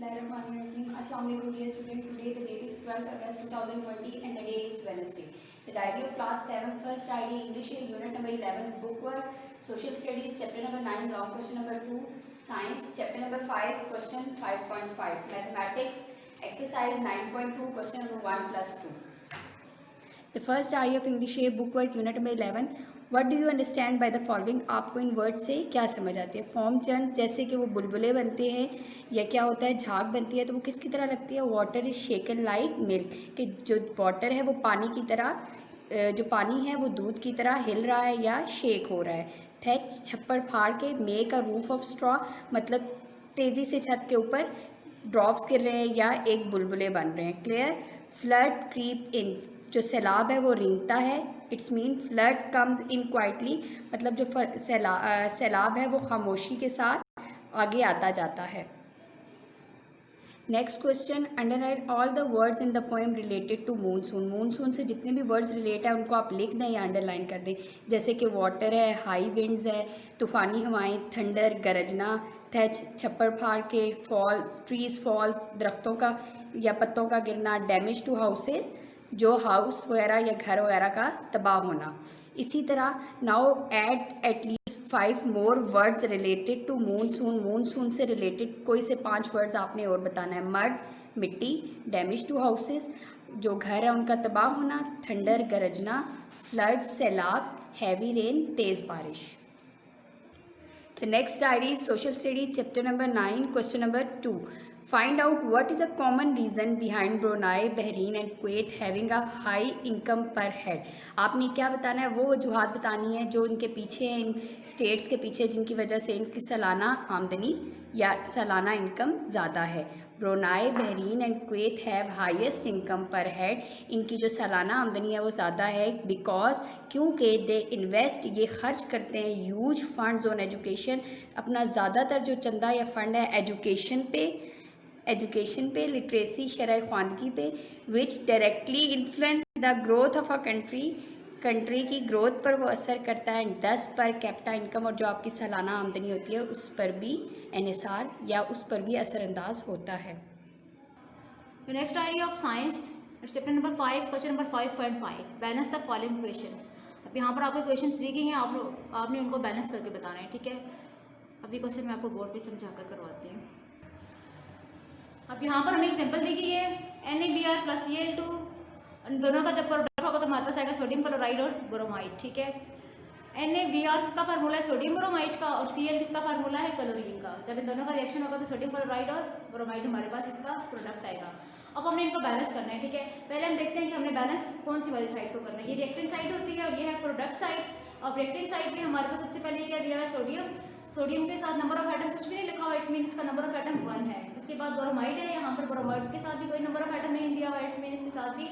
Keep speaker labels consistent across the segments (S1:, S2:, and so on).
S1: Bismillahirrahmanirrahim. Assalamualaikum dear student. Today the date is 12th August 2020 and the day is Wednesday. The diary of class 7 first diary English unit number 11 bookwork, social studies chapter number 9 long question number 2, science chapter number 5 question 5.5, mathematics exercise 9.2 question number 1 plus 2. The first diary of English bookwork unit number 11. What do you understand by the following, आपको इन word से क्या समझ आती है। Form चंद जैसे कि वो बुलबुले बनते हैं या क्या होता है झाग बनती है, तो वो किसकी तरह लगती है। Water is shaken like milk, कि जो वाटर है वो पानी की तरह, जो पानी है वो दूध की तरह हिल रहा है या शेक हो रहा है। थैच छप्पर फाड़ के, make a roof of straw मतलब तेज़ी से छत के ऊपर ड्रॉप्स गिर रहे हैं या एक बुलबुले बन रहे हैं। क्लियर। फ्लड क्रीप इन, जो सैलाब है वो रेंगता है। It's mean flood comes in quietly, मतलब जो सैलाब है वो खामोशी के साथ आगे आता जाता है। Next question, underline all the words in the poem related to monsoon. Monsoon से जितने भी वर्ड्स रिलेट है उनको आप लिख दें या अंडरलाइन कर दें। जैसे कि वाटर है, हाई विंड्स है, तूफ़ानी हवाएं, थंडर गरजना, थैच छप्पर फाड़ के, फॉल्स ट्रीज फॉल्स दरख्तों का या पत्तों का गिरना, डैमेज टू हाउसेस जो हाउस वगैरह या घर वगैरह का तबाह होना। इसी तरह now add at least 5 more words related to monsoon. Monsoon से रिलेटेड कोई से 5 वर्ड्स आपने और बताना है। मड मिट्टी, डैमेज टू हाउसेस जो घर है उनका तबाह होना, थंडर गरजना, फ्लड सैलाब, हैवी रेन तेज़ बारिश। The next diary is social study chapter number 9 question number 2. Find out what is the common reason behind Brunei, Bahrain and Kuwait having a high income per head. आपने क्या बताना है, वो वजूहात बतानी है जो इनके पीछे हैं, इन स्टेट्स के पीछे जिनकी वजह से इनकी सालाना आमदनी या सालाना इनकम ज़्यादा है। Brunei, Bahrain and Kuwait have highest income पर हेड, इनकी जो सालाना आमदनी है वो ज़्यादा है बिकॉज क्योंकि दे इन्वेस्ट, ये खर्च करते हैं ह्यूज फंड्स ऑन एजुकेशन, अपना ज़्यादातर जो चंदा या फंड है एजुकेशन पे, लिटरेसी शरह ख्वानगी पे, विच directly influence the growth of a country की ग्रोथ पर वो असर करता है। 10 पर कैपिटा इनकम और जो आपकी सालाना आमदनी होती है उस पर भी एनएसआर या उस पर भी असरअंदाज होता है।
S2: Next diary of science chapter number 5 question number 5.5, balance the following questions. अब यहाँ पर आपको क्वेश्चंस दी गई हैं, आपने उनको बैलेंस करके बताना है, ठीक है। अभी क्वेश्चन मैं आपको बोर्ड पे समझा कर करवाती हूँ। अब यहाँ पर हमें एग्जाम्पल दी गई है NaBr प्लस Cl2, दोनों का जब प्रोडक्ट होगा तो हमारे पास आएगा सोडियम क्लोराइड और ब्रोमाइड, ठीक है। NaBr किसका फार्मूला है, सोडियम ब्रोमाइड का, और Cl किसका फार्मूला है, क्लोरीन का। जब इन दोनों का रिएक्शन होगा तो सोडियम क्लोराइड और ब्रोमाइड हमारे पास इसका प्रोडक्ट आएगा। अब हमने इनको बैलेंस करना है, ठीक है। पहले हम देखते हैं कि हमने बैलेंस कौन सी वाली साइड को करना है। ये रिएक्टेंट साइड होती है और ये है प्रोडक्ट साइड। और रिएक्टेंट साइड में हमारे पास सबसे पहले क्या दिया है, सोडियम के साथ नंबर ऑफ एटम कुछ भी नहीं लिखा हुआ, इट्स मीन इसका नंबर ऑफ एटम 1 है। इसके बाद ब्रोमाइड है, यहाँ पर ब्रोमाइड के साथ भी कोई नंबर ऑफ एटम नहीं दिया हुआ, इट्स मीन इसके साथ भी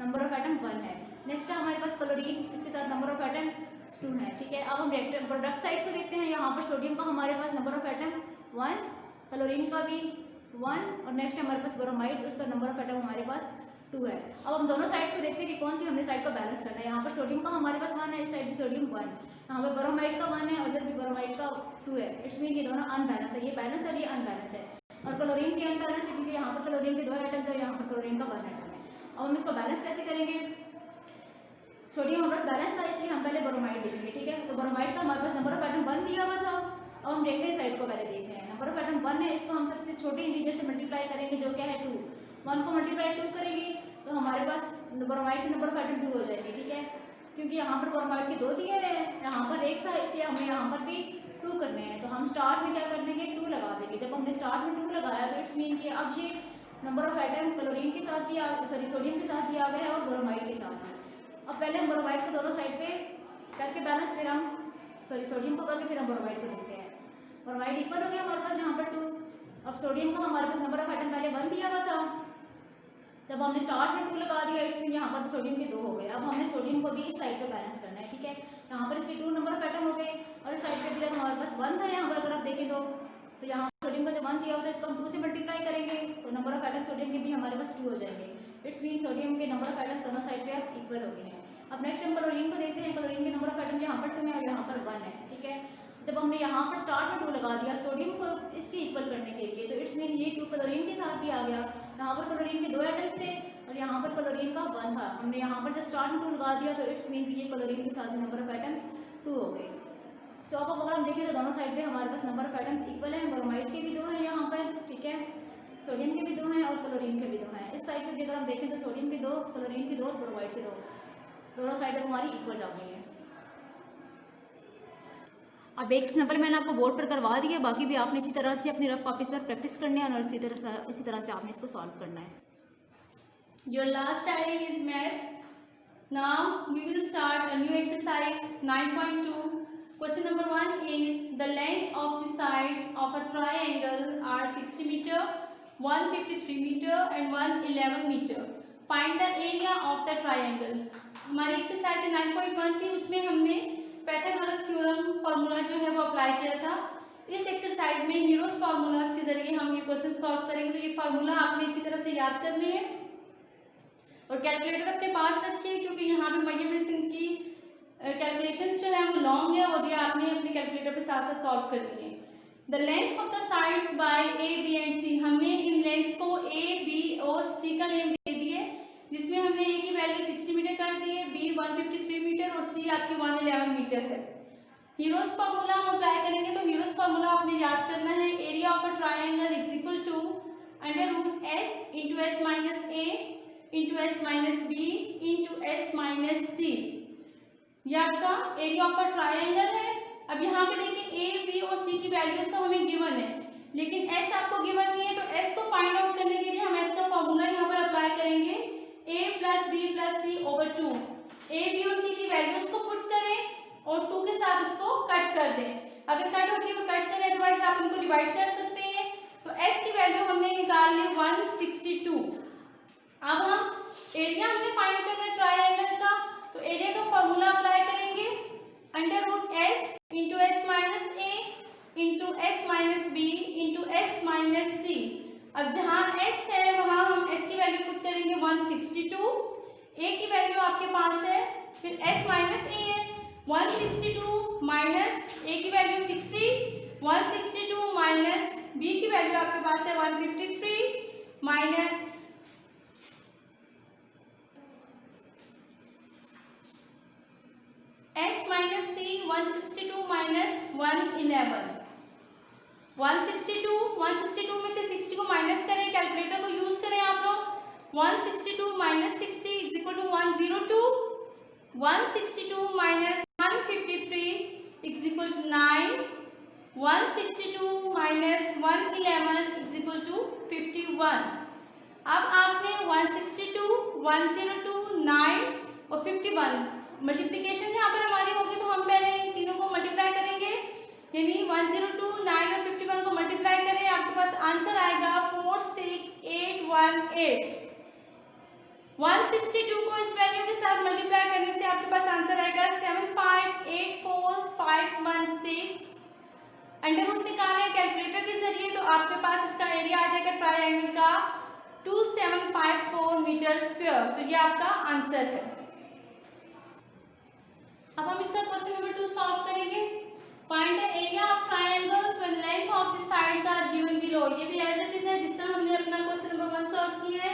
S2: नंबर ऑफ एटम 1 है। नेक्स्ट है हमारे पास क्लोरीन, इसके साथ नंबर ऑफ एटम 2 है, ठीक है। अब हम प्रोडक्ट साइड को देखते हैं। यहाँ पर सोडियम का हमारे पास नंबर ऑफ एटम 1, क्लोरीन का भी 1, और नेक्स्ट है हमारे पास ब्रोमाइड, उसका नंबर ऑफ एटम हमारे पास 2 है। अब हम दोनों साइड्स को देखते हैं कि कौन सी हमने साइड को बैलेंस करना है। यहाँ पर सोडियम का हमारे पास 1 है, इस साइड भी सोडियम 1, यहाँ पर ब्रोमाइड का 1 है और इधर भी ब्रोमाइड का 2 है। इट्स मीन ये दोनों अनबैलेंस है, ये बैलेंस है और ये अनबैलेंस है। और क्लोरीन भी अनबैलेंस है क्योंकि यहाँ पर क्लोरीन के 2 एटम थे, यहाँ पर क्लोरीन का 1 एटम है। अब हम इसको बैलेंस कैसे करेंगे, सोडियम हमारे पास बैलेंस था इसलिए हम पहले ब्रोमाइड लिखेंगे, ठीक है। तो ब्रोमाइड का हमारे पास नंबर ऑफ एटम 1 दिया हुआ था। अब हम रिएक्टेंट साइड को पहले देख रहे हैं। नंबर ऑफ एटम 1 है, इसको हम सबसे छोटे इंटीजर से मल्टीप्लाई करेंगे जो क्या है 2। 1 को मल्टीप्लाई 2 करेंगे तो हमारे पास ब्रोमाइड की नंबर ऑफ एटम 2 हो जाएगी, ठीक है। क्योंकि यहाँ पर ब्रोमाइड के 2 दिए हुए हैं, यहाँ पर 1 था, इसलिए हमें यहाँ पर भी 2 करने हैं। तो हम स्टार्ट में क्या कर देंगे, 2 लगा देंगे। जब हमने स्टार्ट में 2 लगाया तो इट्स मीन कि अब ये नंबर ऑफ एटम क्लोरीन के साथ भी सोडियम के साथ भी आ गया है और ब्रोमाइड के साथ भी। अब पहले हम ब्रोमाइड को दोनों साइड पे करके बैलेंस, फिर हम सोडियम को करके फिर हम ब्रोमाइड को देखते हैं। ब्रोमाइड इक्वल हो गया हमारे पास यहाँ पर 2। अब सोडियम का हमारे पास नंबर ऑफ एटम पहले 1 दिया हुआ था, जब हमने स्टार्ट में 2 लगा दिया इसमें यहाँ पर सोडियम के 2 हो गए। अब हमने सोडियम को भी इस साइड पे बैलेंस करना है, ठीक है। यहाँ पर इसके 2 नंबर ऑफ एटम हो गए और इस साइड पे भी हमारे पास 1 था। यहाँ पर अगर आप देखें तो यहाँ सोडियम का जो 1 दिया होता है इसको हम 2 से मल्टीप्लाई करेंगे तो नंबर ऑफ एटम सोडियम के भी हमारे पास 2 हो जाएंगे। इट्स मीन सोडियम के नंबर ऑफ एटम दोनों साइड पे अब इक्वल हो गए हैं। अब नेक्स्ट हम क्लोरीन को देखते हैं। क्लोरीन के नंबर ऑफ एटम यहाँ पर 2 है और यहाँ पर 1 है, ठीक है। जब हमने यहाँ पर स्टार्ट में 2 लगा दिया सोडियम को इसके इक्वल करने के लिए, तो इट्स मीन ये 2 क्लोरीन के साथ भी आ गया। यहाँ पर क्लोरीन के 2 एटम्स थे और यहाँ पर क्लोरीन का 1 था। हमने यहाँ पर जब स्टार्ट में 2 लगा दिया तो इट्स मीन ये क्लोरीन के साथ नंबर ऑफ एटम्स 2 हो गए। सो अब अगर हम देखें तो दोनों साइड पे हमारे पास नंबर ऑफ एटम्स इक्वल हैं। ब्रोमाइड के भी 2 हैं यहाँ पर, ठीक है, सोडियम के भी 2 हैं और क्लोरीन के भी 2 हैं। इस साइड पे भी अगर हम देखें तो सोडियम के 2, क्लोरीन के 2 और ब्रोमाइड के 2, दोनों साइड अब हमारी इक्वल आ गई है। अब एक एग्जाम्पल मैंने आपको बोर्ड पर करवा दिया, बाकी भी आपने इसी तरह से अपनी रफ कॉपीज पर प्रैक्टिस करनी है और इसी तरह से आपने इसको सॉल्व करना है।
S1: Your last study is math. Now we will start a new exercise 9.2. Question number 1 is the length of the sides of a triangle are 60 meter, 153 meter and 111 meter. Find the area of the triangle. हमारी exercise 9.1 थी, उसमें हमने Pythagoras theorem formula जो है वो apply किया था। इस एक्सरसाइज में हीरोस फार्मूलाज के जरिए हम ये क्वेश्चन सॉल्व करेंगे। तो ये फार्मूला आपने अच्छी तरह से याद करने हैं और कैलकुलेटर अपने पास रखिए, क्योंकि यहाँ पे मेजरमेंट्स इनकी कैलकुलेशंस जो है वो लॉन्ग है, वो भी आपने अपने कैलकुलेटर पे साथ साथ सॉल्व करनी है। The length of the sides by A B and C, हमने इन लेंथ्स को ए बी और सी का नेम दे दिए, जिसमें हमने ए की वैल्यू 60 मीटर कर दी है, बी 153 मीटर और सी आपकी 111 मीटर है। हीरोस फार्मूला हम अप्लाई करेंगे, तो हीरोस फार्मूला आपने याद करना है, area of a triangle is equal to under root S into S minus A into S minus B into S minus C. यह आपका एरिया ऑफ अ ट्राइंगल है। अब यहाँ पे देखिए ए बी और सी की वैल्यूज तो हमें गिवन है, लेकिन एस आपको गिवन नहीं है, तो एस को फाइंड आउट करने के लिए हम एस का फॉर्मूला यहाँ पर अप्लाई करेंगे, a plus B plus C over 2। A B और सी की वैल्यूज को पुट करें और 2 के साथ उसको कट कर दें। अगर कट होती है तो कट करें, अदरवाइज आप उनको डिवाइड कर सकते हैं। तो s की वैल्यू हमने निकाल ली 162। अब हम एरिया हमने फाइंड करना है ट्राइंगल का, तो एरिया का फॉर्मूला अप्लाई करेंगे, under root S into S minus A into S minus B into S minus C. अब जहाँ s है वहाँ हम s की वैल्यू पुट करेंगे 162, a की वैल्यू आपके पास है, फिर s माइनस a है, 162 माइनस a की वैल्यू 60, 162 माइनस b की वैल्यू आपके पास है 153 minus s minus c 162 minus 111। 162 में से 60 को माइनस करें, कैलकुलेटर को यूज करें आप लोग। 162 minus 60 is equal to 102, 162 minus 153 is equal to 9, 162 minus 111 is equal to 51। अब आपने 162, 102, 9 और 51 मल्टीप्लीकेशन यहाँ पर हमारी होगी, तो हम पहले इन तीनों को मल्टीप्लाई करेंगे, यानी 102, 9 और 51 को मल्टीप्लाई करें, आपके पास आंसर आएगा 46818। 162 को इस वैल्यू के साथ मल्टीप्लाई करने से आपके पास आंसर आएगा 7584516। अंडर रूट निकालें कैलकुलेटर के जरिए, तो आपके पास इसका एरिया आ जाएगा ट्राइंगल का 2754 मीटर स्क्वायर। तो ये आपका आंसर है। अब हम इसका क्वेश्चन नंबर 2 सॉल्व करेंगे। Find the area of triangles when length of the sides are given below. ये भी एज इट इज है जिस तरह हमने अपना क्वेश्चन नंबर 1 सॉल्व किया है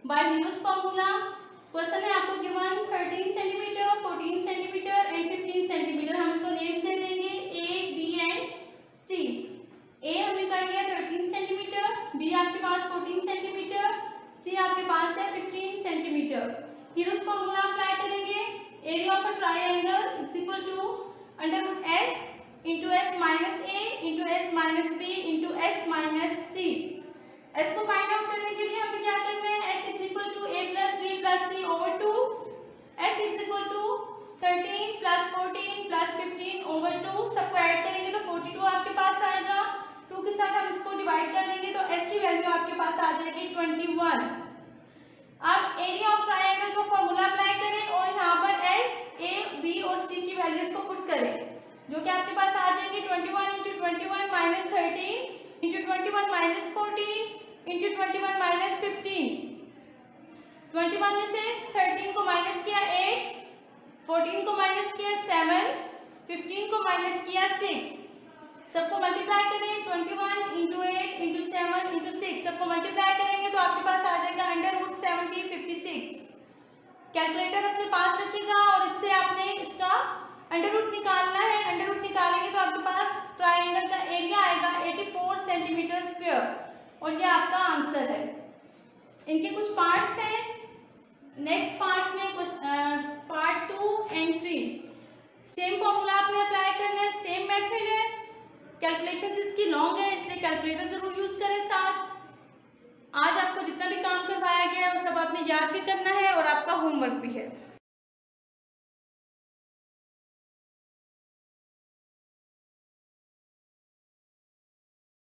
S1: बाय हीरोस फार्मूला। क्वेश्चन है आपको given 13 centimetre, 14 centimetre and 15 centimetre. हम इनको नेम्स दे देंगे ए, बी एंड सी। ए हमने कर लिया 13 सेंटीमीटर, बी आपके पास 14 सेंटीमीटर, सी आपके पास है 15 सेंटीमीटर। हीरोस फार्मूला अप्लाई करेंगे, area of a triangle is equal to under root S into S minus A into S minus B into S minus C. S को find out करने के लिए हमें क्या करना है, S is equal to A plus B plus C over 2, S is equal to 13 plus 14 plus 15 over 2। सबको add करेंगे तो 42 आपके पास आएगा। 2 के साथ हम इसको डिवाइड कर देंगे तो एस की वैल्यू आपके पास आ जाएगी 21। अब एरिया ऑफ ट्रायंगल का फॉर्मूला अप्लाई करें और यहाँ पर एस, ए, बी और सी की वैल्यूज को पुट करें, जो कि आपके पास आ जाएगी 21 into 21 minus 13 into 21 minus 14 into 21 minus 15। 21 में से 13 को माइनस किया 8, 14 को माइनस किया 7, 15 को
S2: को माइनस किया 6, सबको मल्टीप्लाई करें 21 इंटू 8 इंटू 7 इंटू 6, सबको मल्टीप्लाई करेंगे तो आपके पास आ जाएगा अंडर रूट 70 56। कैलकुलेटर अपने पास रखिएगा और इससे आपने इसका अंडर रूट निकालना है। अंडर रूट निकालेंगे तो आपके पास ट्राइंगल का एरिया आएगा 84 सेंटीमीटर स्क्वायर और ये आपका आंसर है। इनके कुछ पार्ट्स हैं, नेक्स्ट पार्ट्स में कुछ पार्ट 2 एंड 3 सेम फॉर्मूला आपने अप्लाई करना है, सेम मेथड है। कैलकुलेशंस इसकी लॉन्ग है इसलिए कैलकुलेटर जरूर यूज करें साथ। आज आपको जितना भी काम करवाया गया है वो सब आपने याद भी करना है और आपका होमवर्क भी है।